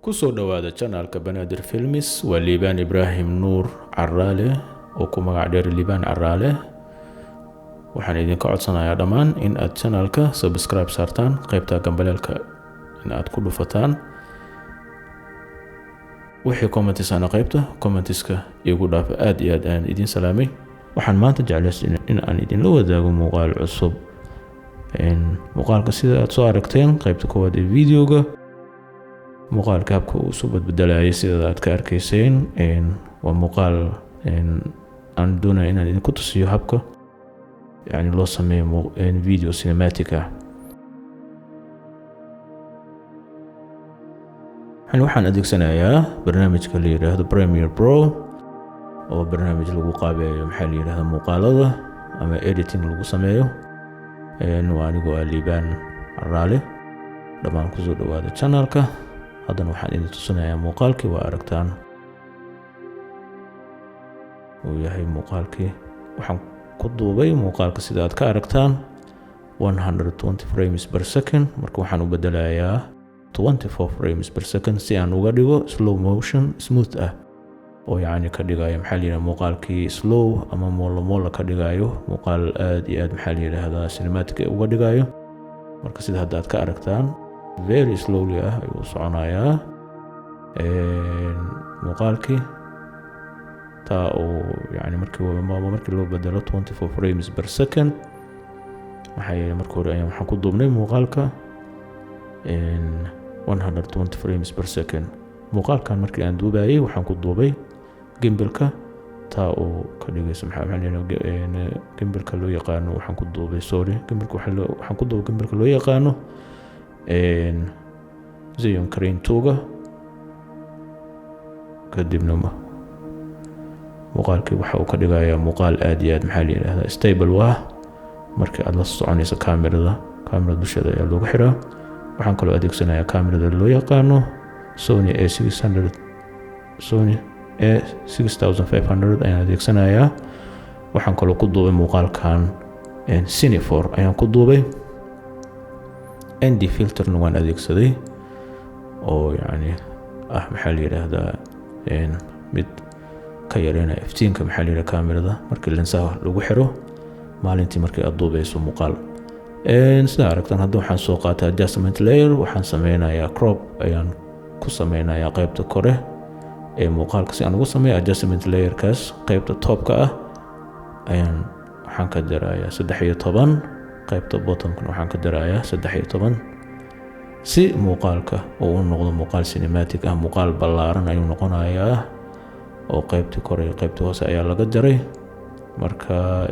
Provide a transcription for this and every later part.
kusoo dhawaada channelka Banaadir Films waa Liibaan Ibraahim Nuur Caraale oo ku magac dheer Liibaan Caraale. waxaan idinka codsanayaa dhammaan in aad channelka subscribe saartaan, qaybta gambaleelka in aad ku dhufataan. wixii comments ana qaybta commentska igu dhaaf aad iyo aad aan idin salaamay. waxaan maanta jeclaystay in aan idin la wadaago muuqaal cusub. muuqaalka sida aad soo aragteen qaybta koowaad ee videoga, muuqaalka habka uu soo badbedelayay sida aad ka arkayseen waa muuqaal aan doonayo inaan idinku tusiyo habka loo sameeyo video cinematic ah. waxaan adeegsanayaa barnaamijka la yiraahdo Premiere Pro oo barnaamij lagu qaabeeyo muuqaalada ama editing lagu sameeyo. waa anigoo Liibaan Caraale. dhammaan ku soo dhawaada channelka. haddana waxaan idin tusinayaa muuqaalkii waa aragtaan uu yahay muuqaalkii. waxaan ku duubay muuqaalka sida aad ka aragtaan 120 frames per second. marka waxaan u bedelayaa 24 frames per second si aan uga dhigo slow motion smooth ah oo ka dhigayo muuqaalkii slow ama moolo ka dhigayo muuqaal aad iyo aad cinematic uga dhigayo. marka sida hadda aad ka aragtaan very slowly ayuu soconayaa muuqaalkii taa oo markii loo bedelo 24 frames per second. markii hore ayaan waxaan ku duubnay muuqaalka 120 frames per second. muuqaalkan markii aan duubayay waxaan ku duubay gimbalka taa oo ka dhigaysa gimbalka loo yaqaano. waxaan ku duubay waxaan ku duubay gimbalka loo yaqaano Xeon Crane 2 kadibna muuqaalkii waxa uu ka dhigayaa muuqaal aad iyo aad stable markii aad la soconayso kaamirada dusheeda ayaa loogu xiraa. waxaan kaloo adeegsanayaa kaamirada loo yaqaano Sony A6500 ayaan adeegsanayaa. waxaan kaloo ku duubay muuqaalkan Cine 4 ayaan ku duubay. ND filterna waan adeegsaday oo mid ka yareynaya iftiinka kaamirada markii lensaha lagu xiro maalintii markii aad duubayso muuqaal. sida aragtaan hadda waxaan soo qaatay adjustment layer. waxaan sameynayaa crop ayaan ku sameynayaa qaybta kore ee muuqaalka si aan ugu sameeyo adjustment layerkaas. qaybta topka ah waxaan ka darayaa 13. qaybta bottomkana waxaan ka darayaa 13 si muuqaalka uu noqdo muuqaal cinematic ah. muuqaal ballaaran ayuu noqonayaa oo qaybta kore iyo qaybta hoose ayaa laga jaray. marka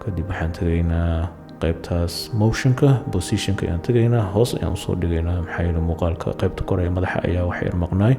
kadib waxaan tagaynaa qaybtaas motionka positionka ayaan tagaynaa. hoos ayaan usoo dhigaynaa muuqaalka qaybta kore ee madaxa ayaa wax yar maqnaay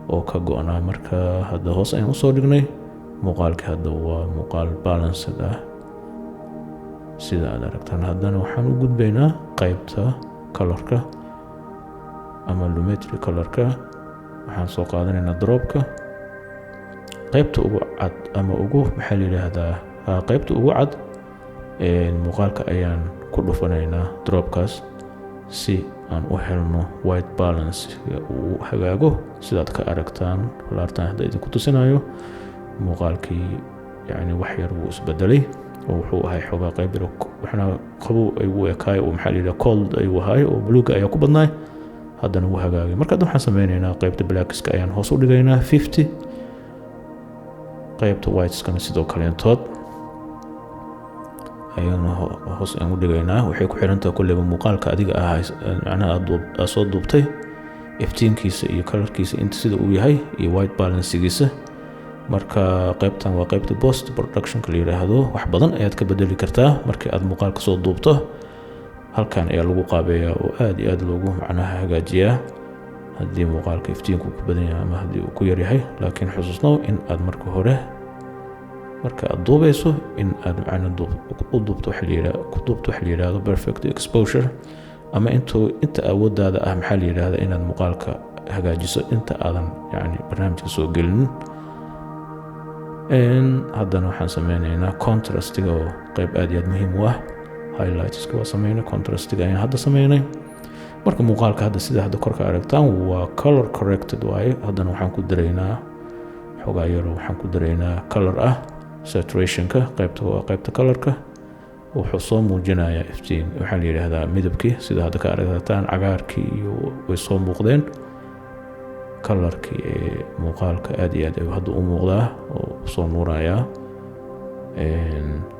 oo ka go'naa. marka hadda hoos ayaan usoo dhignay. muuqaalkii hadda waa muuqaal balanced ah sida aad aragtaan. haddana waxaan u gudbaynaa qaybta colorka ama lumetri colorka. waxaan soo qaadanaynaa dropka qaybta ugu cad ama ugu qaybta ugu cad muuqaalka ayaan ku dhufanaynaa dropkaas si aan u helno white balance uu hagaago. sidaad ka aragtaan falaartaan hadda idinku tusinayo muuqaalkii wax yar wuu isbedelay oo wuxuu ahay xogaa qayb qabow ayuu ekaay oo cold ayuu ahay oo bluega ayaa ku badnaay. haddana wuu hagaagay. marka hadda waxaan sameynaynaa qaybta blackska ayaan hoos u dhigaynaa 50. qaybta whiteskana sidoo kaleentood ayaan hoos u dhigaynaa. waxay ku xirantahay kulleyba muuqaalka adiga aad soo duubtay iftiinkiisa iyo colorkiisa inta sida uu yahay iyo white balancegiisa. marka qaybtan waa qaybta post productionka la yiraahdo. wax badan ayaad ka bedeli kartaa markii aad muuqaalka soo duubto. halkan ayaa lagu qaabeeyaa oo aad iyo aad loogu hagaajiyaa haddii muuqaalka iftiinku ku badan yahay ama haddii uu ku yar yahay. laakiin xusuusnow in aad marka aad duubayso in aad u duubto wax la yiraahdo perfect exposure ama inta awoodaada inaad muuqaalka hagaajiso inta aadan barnaamijka soo gelin. haddana waxaan sameynaynaa contrastiga oo qayb aad iyo aad muhiim u ah. highlightska waa sameynay, contrastiga ayaan hadda sameynay. marka muuqaalka hadda sida hadda korka aragtaan waa color corrected waaye. haddana waxaan ku daraynaa xogaa yaro, waxaan ku daraynaa color saturationka, qaybta colorka wuxuu soo muujinayaa iftiin, waxaa la yidhaahdaa midabkii. sida hadda ka aragtaan cagaarkii iyo way soo muuqdeen. colorkii ee muuqaalka aad iyo aad ayuu hadda u muuqdaa oo soo nuurayaa.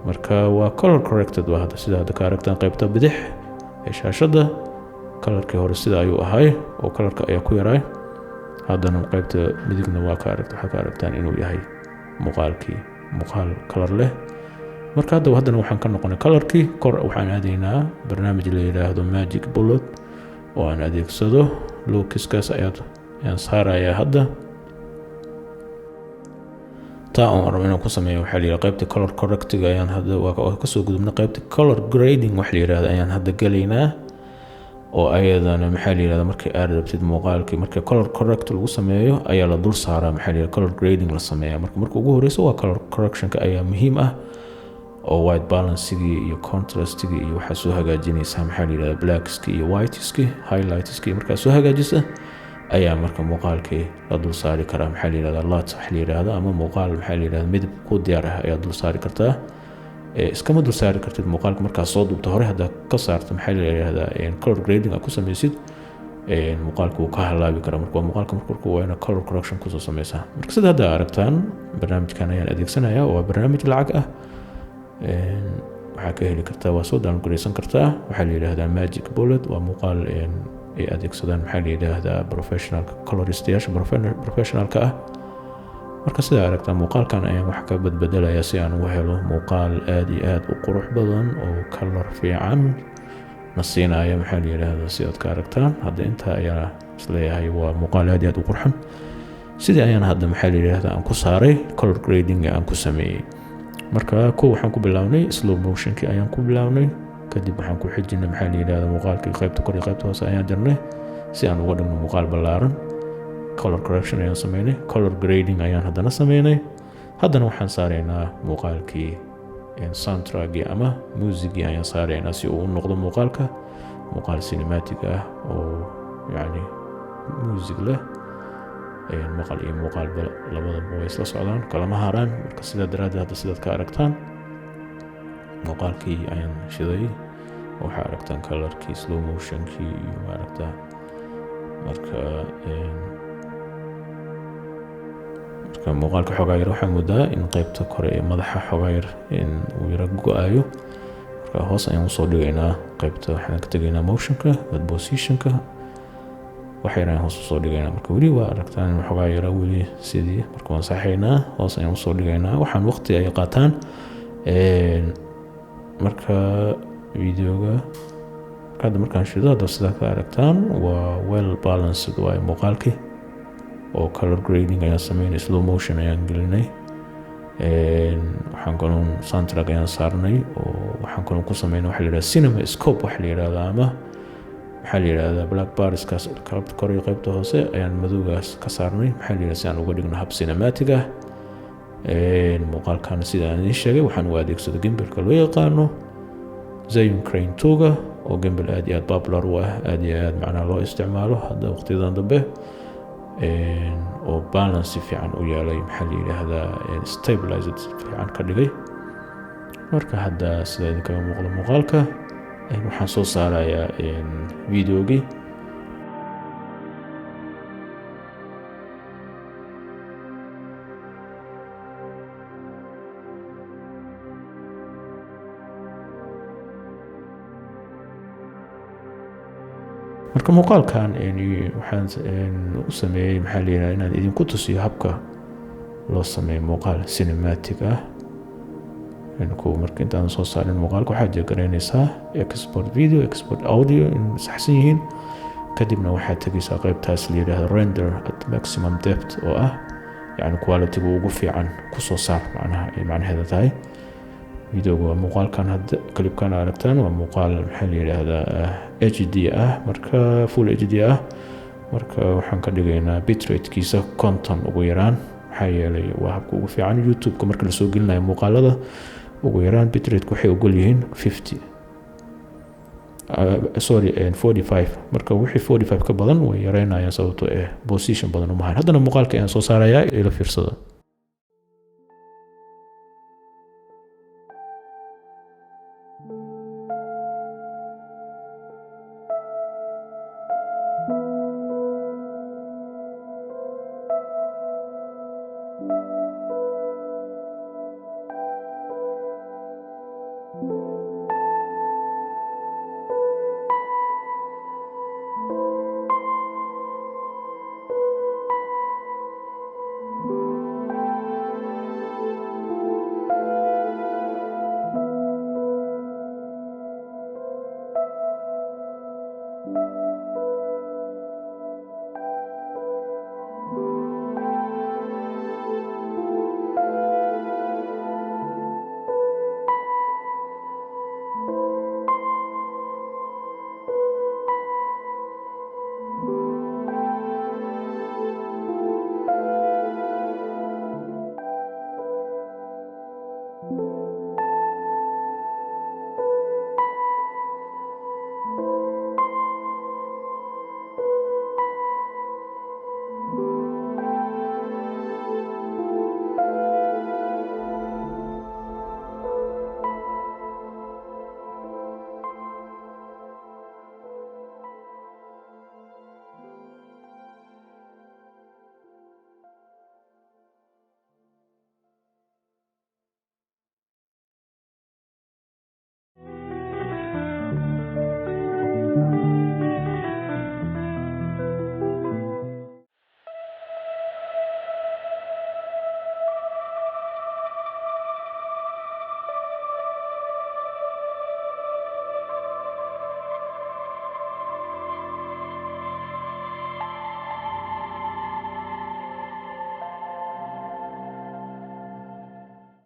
marka waa color corrected waa hadda sida hadda ka aragtaan qaybta bidix ee shaashadda. colorkii hore sida ayuu ahay oo colorka ayaa ku yaray. haddana qaybta midigna waxaa ka aragtaan inuu yahay muuqaal color leh. marka haddana waxaan ka noqonay colorkii kor. waxaan aadaynaa barnaamij la yidhaahdo magic bullet oo aan adeegsado lookiskaas ayaan saarayaa. hadda taa aan rabo inaan ku sameeyo waxaa la yidhaha qaybta color correcting ayaan hadda kasoo gudubna. qaybta color grading wax la yidhahdo ayaan hadda gelaynaa, oo ayadana maxaa la yidhahda markii aad rabtid muuqaalkii marka color correct lagu sameeyo ayaa la dul saaraa, maxaa la yidhahda color grading la sameeyaa. marka ugu horeyso waa color correctionka ayaa muhiim ah, oo white balancegii iyo contrastigii iyo waxaa soo hagaajinaysaa, maxaa la yidhahda blackski iyo whiteski highlightski. markaa soo hagaajisa ayaa marka muuqaalkii la dul saari karaa, maxaa la yidhahda lat wax la yidhahda, ama muuqaal maxaa la yidhahda midab ku diyaar ah ayaa dul saari kartaa. iskama dul saari kartid muuqaalka markaa soo duubta hore haddaa ka saarta maxaa la yidhahdaa color grading aad ku samaysid muuqaalka wuu ka halaabi karaa. marka muuqaalka marka waa inaad color correction kusoo samaysaa. marka sida hadda aragtaan barnaamijkan ayaan adeegsanayaa, waa barnaamij lacag ah. waxaa ka heli kartaa, waa soo downgraysan kartaa. waxaa la yidhahdaa magic bullet, waa muuqaal ay adeegsadaan maxaa la yidhahdaa professionalka coloristayaasha professionalka ah. marka sida aragtaa muuqaalkan ayaan wax ka badbedelayaa si aan ugu helo muuqaal aad iyo aad u qurux badan oo color fiican na siinaya, maxaa la yidhahdaa si aad ka aragtaan. hadda intaa ayaa isleeyahay waa muuqaal aad iyo aad u qurxan. sidii ayaan hadda maxaa la yidhahdaa aan ku saaray color grading aan ku sameeyey. marka waxaan ku bilaabnay slow motionkii ayaan ku bilaabnay, kadib waxaan ku xijinay maxaa la yidhahdaa muuqaalkii qaybta kor iyo qaybta hoose ayaan jarnay si aan uga dhigno muuqaal ballaaran. color correction ayaan sameynay, color grading ayaan haddana sameynay. haddana waxaan saaraynaa muuqaalkii soundtrackii ama muusigii ayaan saaraynaa si uu u noqdo muuqaal cinematic ah oo yacni muusig leh. maqal iyo muuqaalba labadaba way isla socdaan, kalama haraan. marka sidaa daraaddeed hadda sidaad ka aragtaan muuqaalkii ayaan shiday, waxaa aragtaan colorkii slow motionkii iyo maaragtaa. marka muuqaalka xogaa yar waxaa moodaa in qaybta kore ee madaxa xogaa yar uu yara go-ayo. marka hoos ayaan usoo dhigaynaa qaybta, waxaan ka tegaynaa motionka positionka wax yar ayaan hoos usoo dhigaynaa. marka weli waa aragtaan in xogaa yara weli sidii. marka waan saxaynaa, hoos ayaan usoo dhigaynaa. waxaan waqti ay qaataan. marka videoga hadda markaan shido hadda sidaa ka aragtaan waa well balanced waaye muuqaalkii, oo color grading ayaan sameynay, slow motion ayaan gelinay. waxaan kaloo soundtrack ayaan saarnay, oo waxaan kaloo ku sameynay waxa la yidhahda cinema scope wax la yidhahda, ama maxaa la yidhahdaa black bariskaas qaybta kor iyo qaybta hoose ayaan madowgaas ka saarnay, maxaa la yidhahda si aan uga dhigno hab cinematic ah. muuqaalkan sida aan idiin sheegay waxaan u adeegsado gimbalka loo yaqaano Zhiyun Crane 2 oo gimbal aad iyo aad popular u ah, aad iyo aad macnaha loo isticmaalo hadda waqtiyadan dambe, oo balance fiican u yeelay, maxaa la yidhaahdaa stabilized fiican ka dhigay. marka hadda sida idinkaga muuqdo muuqaalka waxaan soo saarayaa videogii. marka muuqaalkan waxaan u sameeyey maxaa la yidhahdaa inaan idinku tusiyo habka loo sameeyo muuqaal cinematic ah. marka intaan soo saarin muuqaalka waxaad jegaraynaysaa export video, export audio in saxsan yihiin. kadibna waxaad tegaysaa qaybtaas la yidhaahdo render at maximum depth oo ah yani quality-ga ugu fiican kusoo saar macnaheeda tahay. videoga waa muuqaalkan hadda clipkan aragtaan waa muuqaal maxaa la yidhaahdaa HD ah, marka full HD ah. marka waxaan ka dhigaynaa bitratekiisa 50 ugu yaraan, maxaa yeelay waa habka ugu fiican YouTube-ka marka la soo gelinayo muuqaalada. ugu yaraan bitrate waxay ogol yihiin 50. sorry 45 marka wixii 45 ka badan way yareynayaan sababtoo ah position badan uma hayn haddana muuqaalka ayaan soo saarayaa ila fiirsada